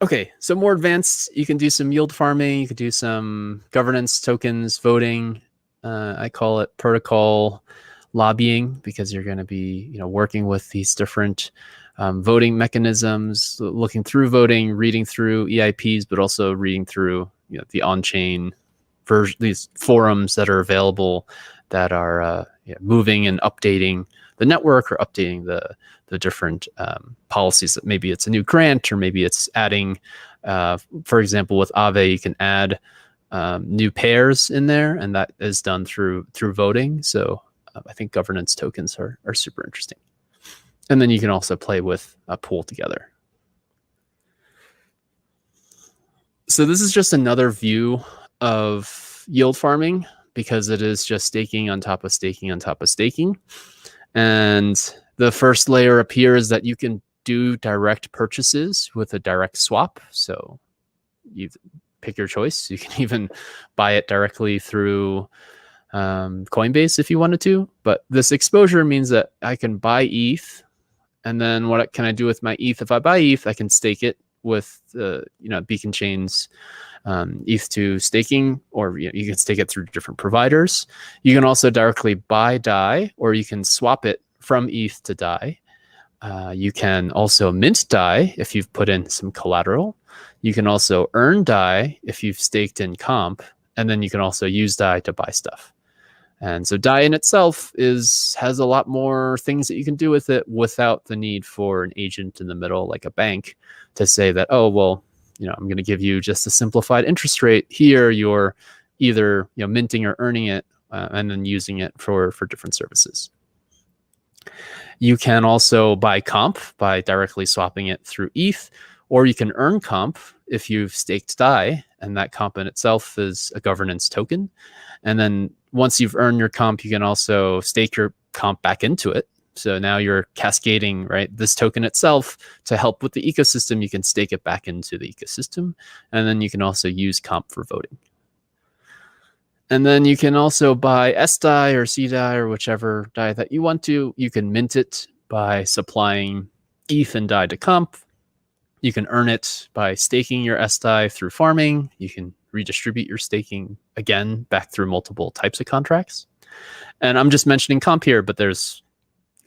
Okay, so more advanced, you can do some yield farming, you can do some governance tokens, voting. I call it protocol lobbying, because you're going to be working with these different voting mechanisms, looking through voting, reading through EIPs, but also reading through the on-chain version, these forums that are available that are moving and updating the network or updating the different policies. That maybe it's a new grant, or maybe it's adding, for example, with Aave, you can add new pairs in there, and that is done through voting. So I think governance tokens are super interesting. And then you can also play with a pool together. So this is just another view of yield farming, because it is just staking on top of staking on top of staking. And the first layer up here is that you can do direct purchases with a direct swap. So you pick your choice. You can even buy it directly through Coinbase if you wanted to. But this exposure means that I can buy ETH, and then what can I do with my ETH? If I buy ETH, I can stake it with Beacon Chain's ETH to staking, or you can stake it through different providers. You can also directly buy DAI, or you can swap it from ETH to DAI. You can also mint DAI if you've put in some collateral. You can also earn DAI if you've staked in comp, and then you can also use DAI to buy stuff. And so DAI in itself has a lot more things that you can do with it without the need for an agent in the middle, like a bank, to say that, oh, well, I'm going to give you just a simplified interest rate. Here, you're either minting or earning it, and then using it for different services. You can also buy comp by directly swapping it through ETH, or you can earn comp if you've staked DAI, and that comp in itself is a governance token. And then once you've earned your comp, you can also stake your comp back into it. So now you're cascading, right, this token itself to help with the ecosystem. You can stake it back into the ecosystem, and then you can also use comp for voting. And then you can also buy SDAI or CDAI or whichever DAI that you want to. You can mint it by supplying ETH and DAI to comp. You can earn it by staking your SDAI through farming. You can redistribute your staking again back through multiple types of contracts. And I'm just mentioning comp here, but there's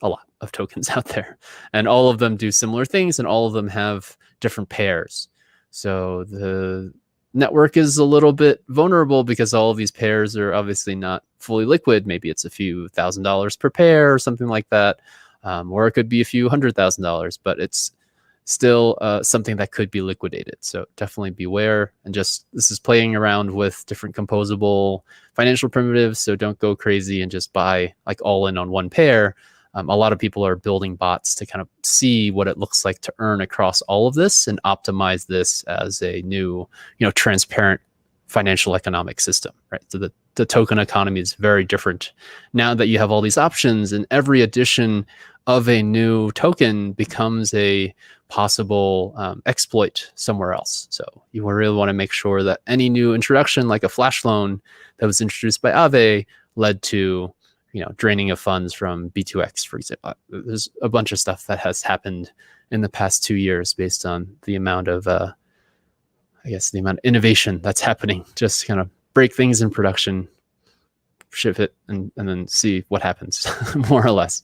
a lot of tokens out there, and all of them do similar things, and all of them have different pairs. So the network is a little bit vulnerable because all of these pairs are obviously not fully liquid. Maybe it's a few $1,000s per pair or something like that, or it could be a few $100,000, but it's still something that could be liquidated. So definitely beware. And just, this is playing around with different composable financial primitives. So don't go crazy and just buy like all in on one pair. A lot of people are building bots to kind of see what it looks like to earn across all of this and optimize this as a new, transparent financial economic system, right? So the token economy is very different now that you have all these options, and every addition of a new token becomes a possible exploit somewhere else. So you really want to make sure that any new introduction, like a flash loan that was introduced by Aave, led to draining of funds from B2X, for example. There's a bunch of stuff that has happened in the past 2 years based on the amount of, the amount of innovation that's happening. Just kind of break things in production, ship it, and then see what happens, more or less.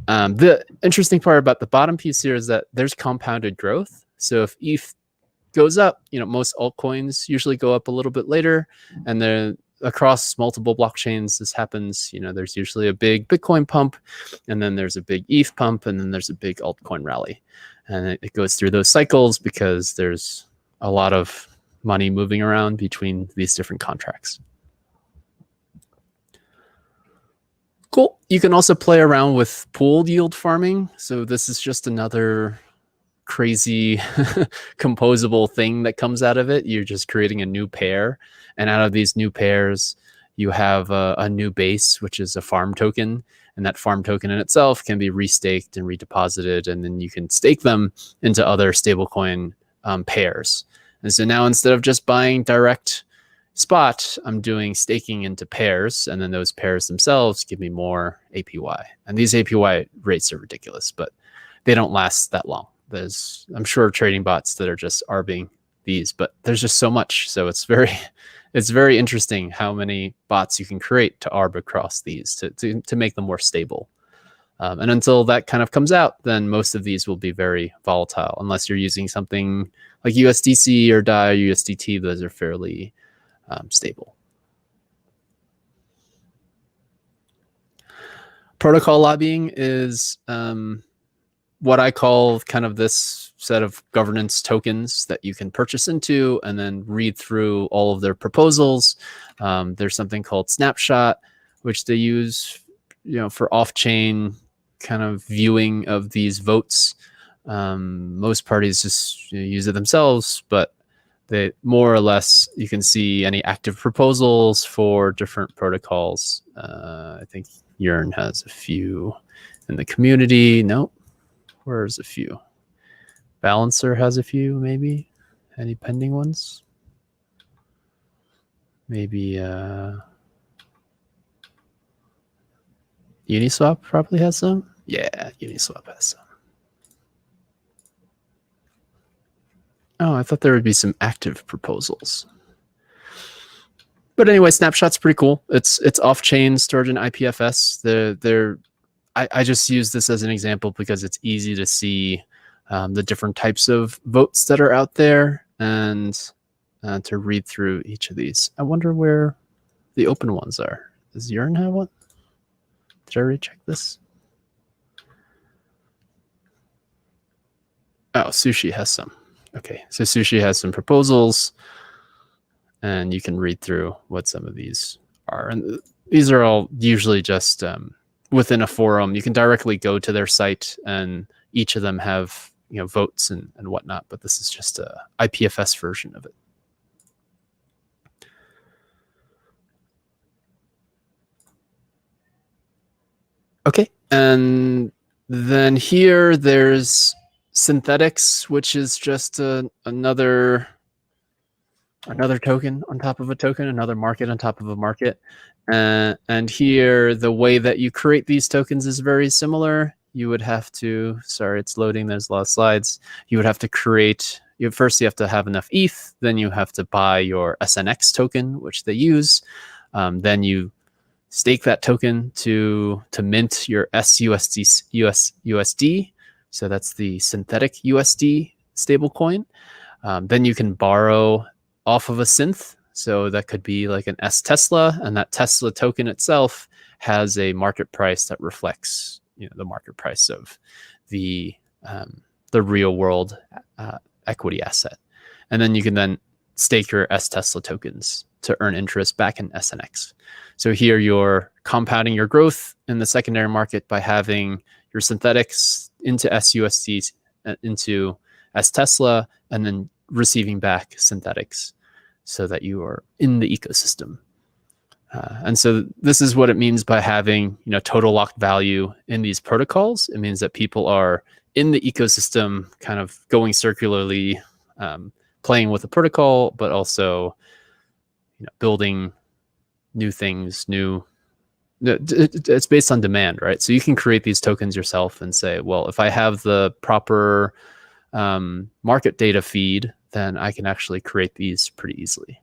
The interesting part about the bottom piece here is that there's compounded growth. So if ETH goes up, most altcoins usually go up a little bit later, and then across multiple blockchains, this happens. There's usually a big Bitcoin pump, and then there's a big ETH pump, and then there's a big altcoin rally. And it goes through those cycles because there's a lot of money moving around between these different contracts. Cool. You can also play around with pooled yield farming. So this is just another crazy composable thing that comes out of it. You're just creating a new pair, and out of these new pairs you have a new base, which is a farm token, and that farm token in itself can be restaked and redeposited, and then you can stake them into other stablecoin pairs. And so now, instead of just buying direct spot, I'm doing staking into pairs, and then those pairs themselves give me more APY. And these APY rates are ridiculous, but they don't last that long. I'm sure trading bots that are just arbing these, but there's just so much. So it's very interesting how many bots you can create to arb across these to make them more stable. And until that kind of comes out, then most of these will be very volatile, unless you're using something like USDC or DAI or USDT. Those are fairly stable. Protocol lobbying is what I call kind of this set of governance tokens that you can purchase into and then read through all of their proposals. There's something called snapshot, which they use, for off-chain kind of viewing of these votes. Most parties just use it themselves, but they more or less, you can see any active proposals for different protocols. I think Yearn has a few in the community. Nope. Where's a few? Balancer has a few, maybe. Any pending ones? Maybe Uniswap probably has some. Yeah, Uniswap has some. Oh, I thought there would be some active proposals. But anyway, Snapshot's pretty cool. It's off-chain, stored in IPFS. I just use this as an example because it's easy to see the different types of votes that are out there and to read through each of these. I wonder where the open ones are. Does Yearn have one? Did I already check this? Oh, Sushi has some. Okay, so Sushi has some proposals, and you can read through what some of these are. And these are all usually just within a forum. You can directly go to their site, and each of them have votes and whatnot. But this is just a IPFS version of it. Okay, and then here there's Synthetix, which is just another token on top of a token, another market on top of a market. And here, the way that you create these tokens is very similar. You would have to, sorry, it's loading, there's a lot of slides. You would have to create, first you have to have enough ETH, then you have to buy your SNX token, which they use. Then you stake that token to mint your USD. So that's the synthetic USD stablecoin. Then you can borrow off of a synth. So that could be like an S Tesla, and that Tesla token itself has a market price that reflects the market price of the real world equity asset. And then you can then stake your S Tesla tokens to earn interest back in SNX. So here you're compounding your growth in the secondary market by having your Synthetix into SUSD, into S Tesla, and then receiving back Synthetix so that you are in the ecosystem. And so this is what it means by having total locked value in these protocols. It means that people are in the ecosystem, kind of going circularly, playing with the protocol, but also building new things, it's based on demand, right? So you can create these tokens yourself and say, well, if I have the proper market data feed, then I can actually create these pretty easily.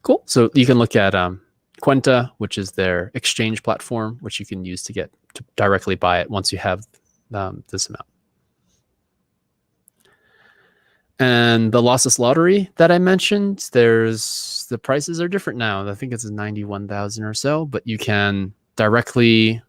Cool. So you can look at Kwenta, which is their exchange platform, which you can use to directly buy it once you have this amount. And the lossless lottery that I mentioned, the prices are different now. I think it's 91,000 or so, but you can directly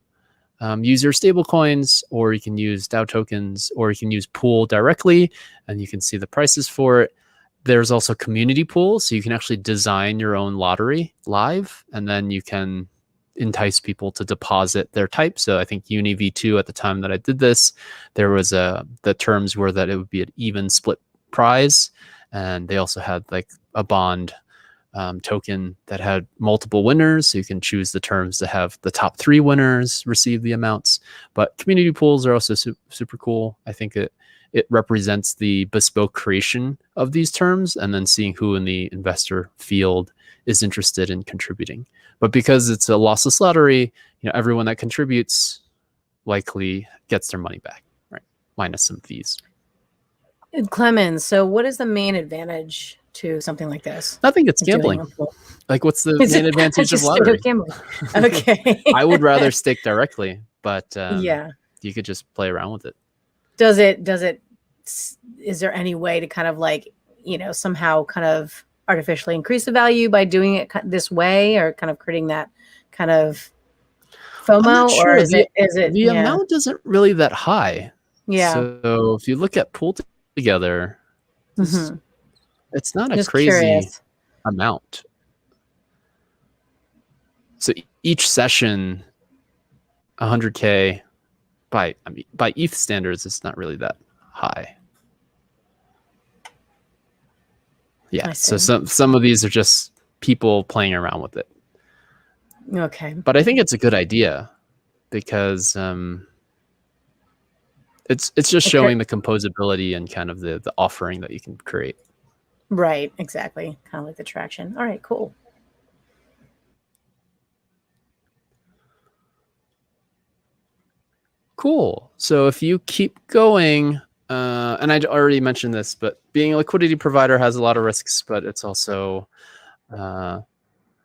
use your stable coins, or you can use DAO tokens, or you can use pool directly, and you can see the prices for it. There's also community pools, so you can actually design your own lottery live, and then you can entice people to deposit their type. So I think Uni V2 at the time that I did this, there was the terms were that it would be an even split prize, and they also had like a bond token that had multiple winners, so you can choose the terms to have the top 3 winners receive the amounts. But community pools are also super cool. I think it represents the bespoke creation of these terms, and then seeing who in the investor field is interested in contributing. But because it's a lossless lottery, everyone that contributes likely gets their money back, right? Minus some fees. Clemens, so what is the main advantage to something like this? I think it's gambling. Like, what's the main advantage of lottery? Okay. I would rather stake directly, but yeah, you could just play around with it. Is there any way to kind of like, somehow kind of artificially increase the value by doing it this way, or kind of creating that kind of FOMO? Sure. Or is it the amount isn't really that high. Yeah. So if you look at pool together, it's not a Just crazy curious. amount. So each session, 100K by ETH standards, it's not really that high. Yeah. I So see. some of these are just people playing around with it. Okay. But I think it's a good idea because it's just Okay. showing the composability and kind of the offering that you can create. Right. Exactly. Kind of like the traction. All right. Cool. Cool. So if you keep going, and I already mentioned this, but being a liquidity provider has a lot of risks, but it's also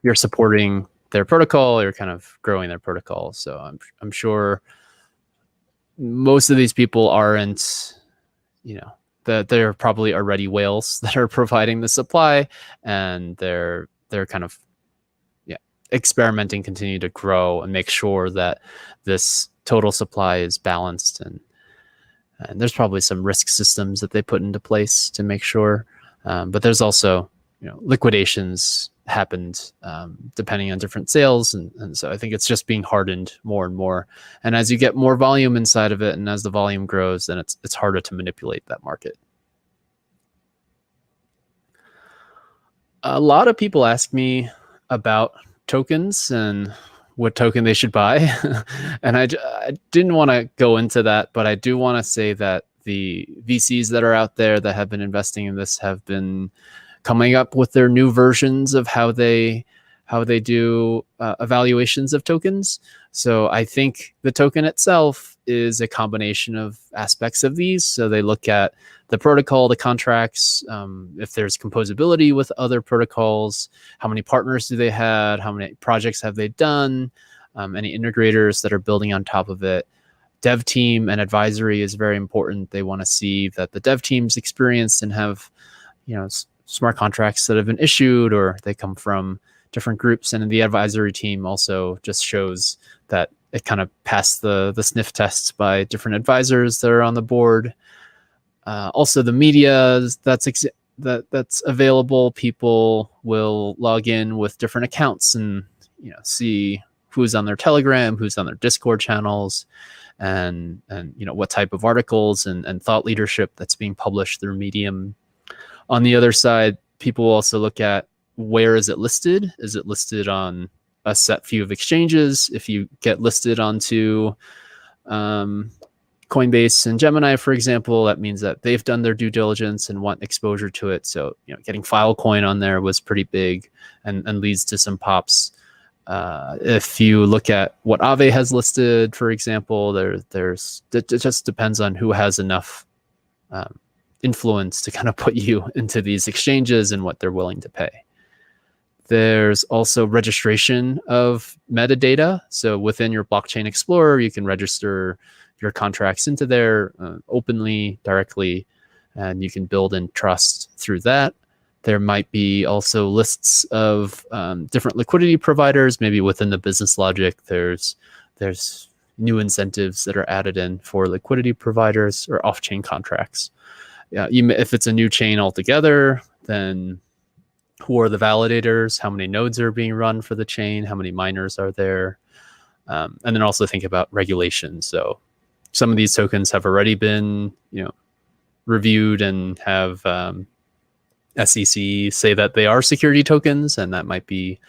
you're supporting their protocol, you're kind of growing their protocol. So I'm sure most of these people aren't, that they're probably already whales that are providing the supply, and they're kind of experimenting, continue to grow and make sure that this total supply is balanced, and there's probably some risk systems that they put into place to make sure. But there's also, liquidations happened depending on different sales. And so I think it's just being hardened more and more. And as you get more volume inside of it, and as the volume grows, then it's harder to manipulate that market. A lot of people ask me about tokens and what token they should buy. And I didn't want to go into that, but I do want to say that the VCs that are out there that have been investing in this have been coming up with their new versions of how they do evaluations of tokens. So I think the token itself is a combination of aspects of these. So they look at the protocol, the contracts, if there's composability with other protocols, how many partners do they have, how many projects have they done, any integrators that are building on top of it. Dev team and advisory is very important. They want to see that the dev team's experienced and have, smart contracts that have been issued, or they come from different groups. And the advisory team also just shows that it kind of passed the sniff tests by different advisors that are on the board. Also, the media that's available, people will log in with different accounts and see who's on their Telegram, who's on their Discord channels, and what type of articles and thought leadership that's being published through Medium. On the other side, people will also look at where is it listed? Is it listed on a set few of exchanges? If you get listed onto Coinbase and Gemini, for example, that means that they've done their due diligence and want exposure to it. So, getting Filecoin on there was pretty big and leads to some pops. If you look at what Aave has listed, for example, it just depends on who has enough influence to kind of put you into these exchanges and what they're willing to pay. There's also registration of metadata. So within your blockchain explorer, you can register your contracts into there openly, directly, and you can build in trust through that. There might be also lists of different liquidity providers. Maybe within the business logic, there's new incentives that are added in for liquidity providers or off-chain contracts. If it's a new chain altogether, then who are the validators? How many nodes are being run for the chain? How many miners are there? And then also think about regulations. So some of these tokens have already been, reviewed and have SEC say that they are security tokens, and that might be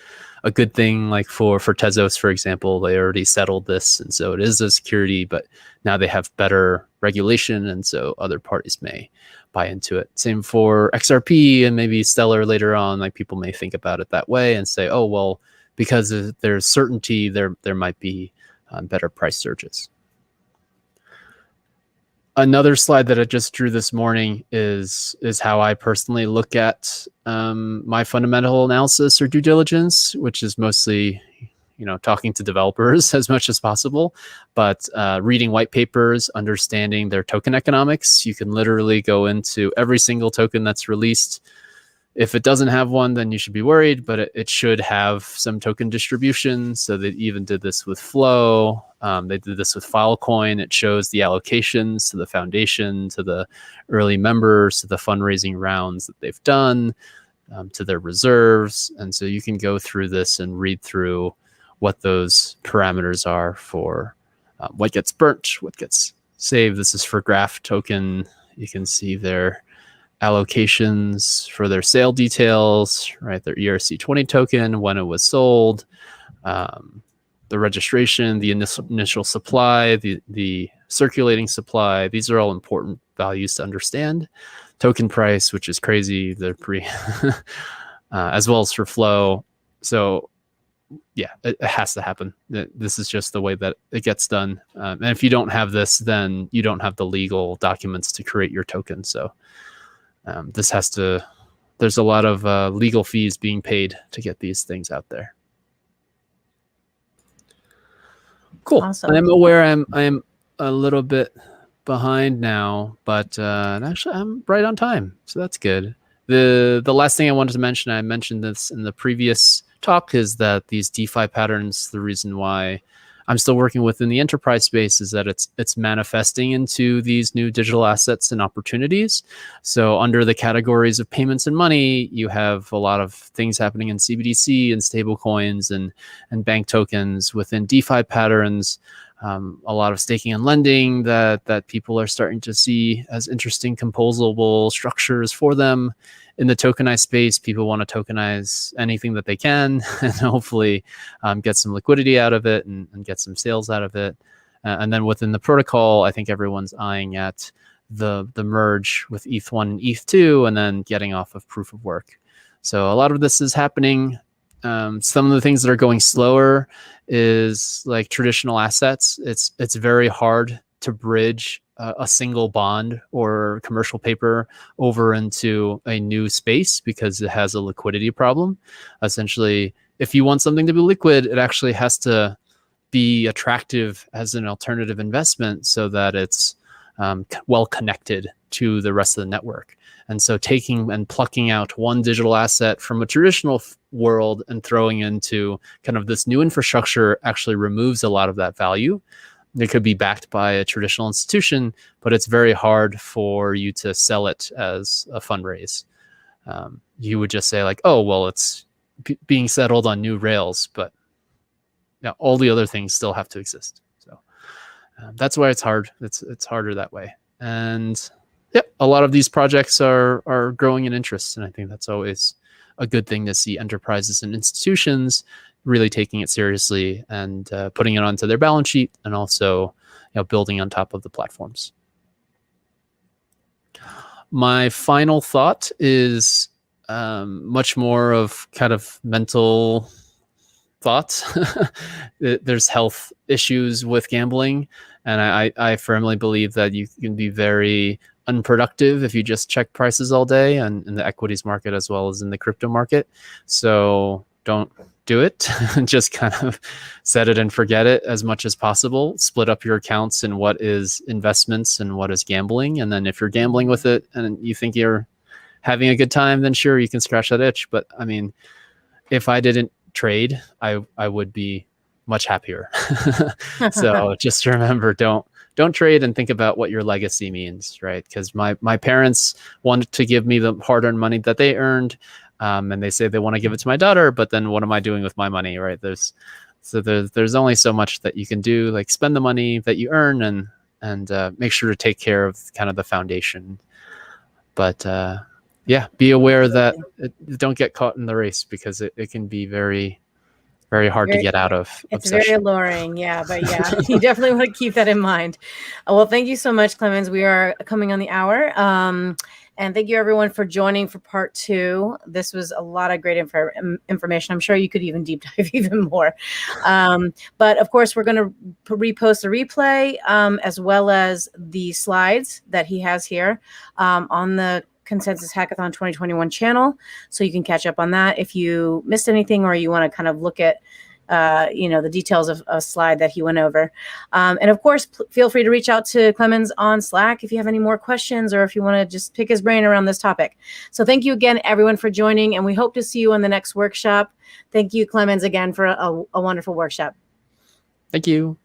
a good thing. Like for Tezos, for example, they already settled this, and so it is a security, but now they have better regulation, and so other parties may buy into it. Same for XRP and maybe Stellar later on. Like people may think about it that way and say, oh, well, because there's certainty, there might be better price surges. Another slide that I just drew this morning is how I personally look at my fundamental analysis or due diligence, which is mostly, talking to developers as much as possible, but reading white papers, understanding their token economics. You can literally go into every single token that's released. If it doesn't have one, then you should be worried, but it should have some token distribution. So they even did this with Flow. They did this with Filecoin. It shows the allocations to the foundation, to the early members, to the fundraising rounds that they've done, to their reserves. And so you can go through this and read through what those parameters are for what gets burnt, what gets saved. This is for Graph token. You can see their allocations for their sale details, right? Their ERC20 token, when it was sold, the registration, the initial supply, the circulating supply. These are all important values to understand. Token price, which is crazy, they're pretty, as well as for flow. So yeah, it has to happen. This is just the way that it gets done. And if you don't have this, then you don't have the legal documents to create your token. So this has to, there's a lot of legal fees being paid to get these things out there. Cool. Awesome. I'm aware I'm a little bit behind now, but actually I'm right on time, so that's good. The last thing I wanted to mention, I mentioned this in the previous talk, is that these DeFi patterns, the reason why I'm still working within the enterprise space is that it's manifesting into these new digital assets and opportunities. So under the categories of payments and money, you have a lot of things happening in CBDC and stablecoins and bank tokens. Within DeFi patterns, a lot of staking and lending that people are starting to see as interesting composable structures for them. In the tokenized space, people want to tokenize anything that they can and hopefully get some liquidity out of it and get some sales out of it. And then within the protocol, I think everyone's eyeing at the merge with ETH1 and ETH2 and then getting off of proof of work. So a lot of this is happening. Some of the things that are going slower is like traditional assets. It's very hard to bridge a single bond or commercial paper over into a new space because it has a liquidity problem. Essentially, if you want something to be liquid, it actually has to be attractive as an alternative investment so that it's well connected to the rest of the network. And so taking and plucking out one digital asset from a traditional world and throwing into kind of this new infrastructure actually removes a lot of that value. It could be backed by a traditional institution, but it's very hard for you to sell it as a fundraise. You would just say like, oh, well, it's being settled on new rails, but yeah, all the other things still have to exist. So that's why it's hard. It's harder that way. And yeah, a lot of these projects are growing in interest, and I think that's always a good thing to see enterprises and institutions really taking it seriously and putting it onto their balance sheet, and also building on top of the platforms. My final thought is much more of kind of mental thoughts. There's health issues with gambling, and I firmly believe that you can be very unproductive if you just check prices all day, and in the equities market as well as in the crypto market. So don't do it. Just kind of set it and forget it as much as possible. Split up your accounts in what is investments and what is gambling. And then if you're gambling with it and you think you're having a good time, then sure, you can scratch that itch. But I mean, if I didn't trade, I would be much happier. So just remember, don't trade, and think about what your legacy means, right? Because my parents wanted to give me the hard-earned money that they earned, and they say they want to give it to my daughter, but then what am I doing with my money, right? There's only so much that you can do, like spend the money that you earn and make sure to take care of kind of the foundation. But yeah, be aware that don't get caught in the race, because it can be very, very hard to get out of. It's obsession. very alluring, yeah, but yeah, you definitely want to keep that in mind. Well, thank you so much, Clemens. We are coming on the hour. And thank you everyone for joining for part 2. This was a lot of great information. I'm sure you could even deep dive even more. But of course, we're going to repost the replay as well as the slides that he has here on the ConsenSys Hackathon 2021 channel. So you can catch up on that if you missed anything, or you want to kind of look at the details of a slide that he went over. And of course, feel free to reach out to Clemens on Slack if you have any more questions, or if you want to just pick his brain around this topic. So thank you again, everyone, for joining, and we hope to see you on the next workshop. Thank you, Clemens, again for a wonderful workshop. Thank you.